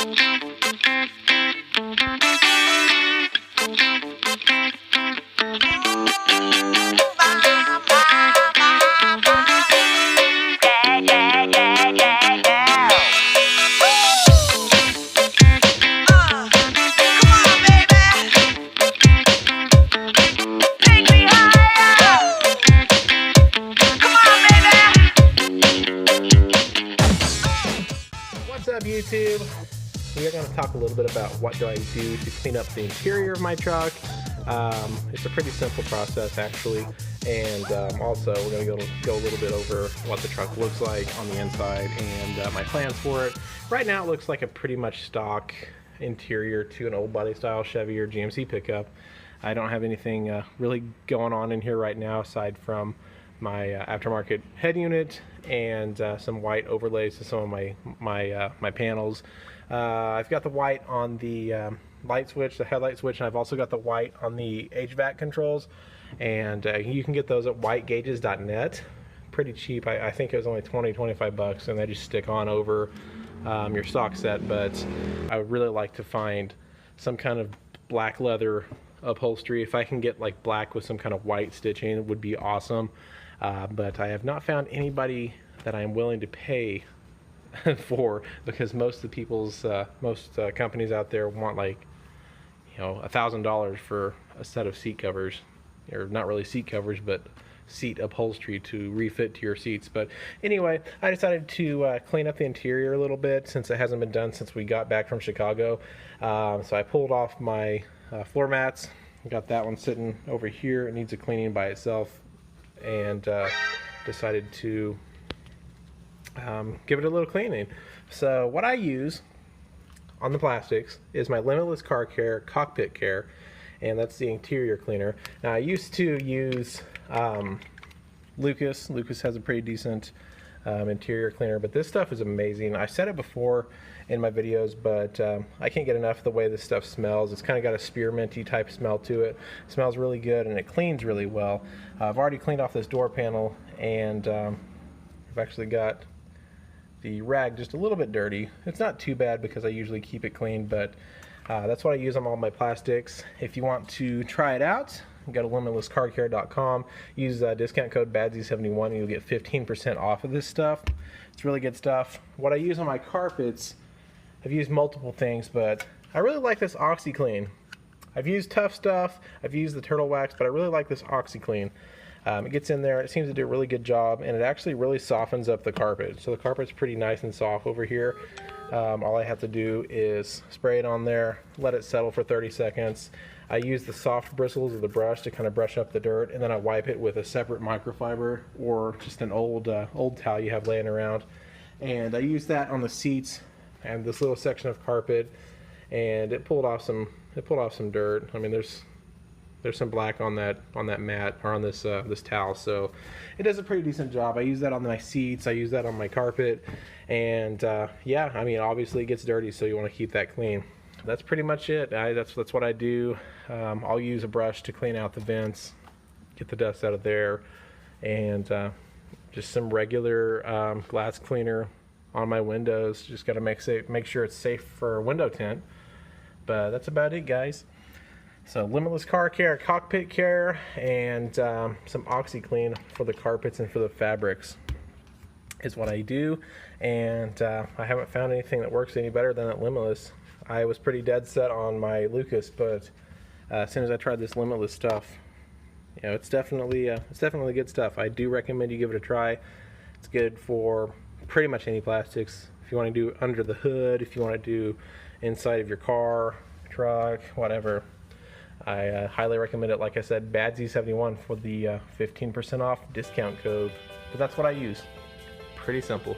What's up, YouTube? We are going to talk a little bit about what do I do to clean up the interior of my truck. It's a pretty simple process, actually, and also we're going to go a little bit over what the truck looks like on the inside and my plans for it. Right now it looks like a pretty much stock interior to an old body style Chevy or GMC pickup. I don't have anything really going on in here right now aside from my aftermarket head unit and some white overlays to some of my panels. I've got the white on the light switch, the headlight switch, and I've also got the white on the HVAC controls, and you can get those at whitegauges.net. Pretty cheap. I think it was only 20-25 bucks, and they just stick on over your stock set. But I would really like to find some kind of black leather upholstery. If I can get like black with some kind of white stitching, it would be awesome. But I have not found anybody that I am willing to pay for, because most of the people's companies out there want like, you know, $1,000 for a set of seat covers, or not really seat covers, but seat upholstery to refit to your seats. But anyway, I decided to clean up the interior a little bit since it hasn't been done since we got back from Chicago. So I pulled off my floor mats. Got that one sitting over here. It needs a cleaning by itself, and decided to give it a little cleaning. So what I use on the plastics is my Limitless Car Care Cockpit Care, and that's the interior cleaner. Now I used to use Lucas. Lucas has a pretty decent interior cleaner, but this stuff is amazing. I said it before in my videos, but I can't get enough of the way this stuff smells. It's kind of got a spearminty type smell to it. It smells really good, and it cleans really well. I've already cleaned off this door panel, and I've actually got the rag just a little bit dirty. It's not too bad because I usually keep it clean, but that's what I use on all my plastics. If you want to try it out, go to limitlesscarcare.com, use discount code BADSY71, and you'll get 15% off of this stuff. It's really good stuff. What I use on my carpets, I've used multiple things, but I really like this OxyClean. I've used Tough Stuff, I've used the Turtle Wax, but I really like this OxyClean. It gets in there, it seems to do a really good job, and it actually really softens up the carpet. So the carpet's pretty nice and soft over here. All I have to do is spray it on there, let it settle for 30 seconds. I use the soft bristles of the brush to kind of brush up the dirt, and then I wipe it with a separate microfiber or just an old towel you have laying around. And I use that on the seats and this little section of carpet, and it pulled off some dirt. I mean, there's some black on that mat, or on this this towel, so it does a pretty decent job. I use that on my seats, I use that on my carpet, and yeah, I mean, obviously it gets dirty, so you want to keep that clean. That's pretty much it. That's what I do. I'll use a brush to clean out the vents, get the dust out of there, and just some regular glass cleaner on my windows. Just got to make sure it's safe for window tint. But that's about it, guys. So Limitless Car Care, Cockpit Care, and some OxyClean for the carpets and for the fabrics is what I do. And I haven't found anything that works any better than that Limitless. I was pretty dead set on my Lucas, but as soon as I tried this Limitless stuff, you know, it's definitely good stuff. I do recommend you give it a try. It's good for pretty much any plastics. If you want to do under the hood, if you want to do inside of your car, truck, whatever, I highly recommend it. Like I said, BADSY71 for the 15% off discount code. But that's what I use. Pretty simple.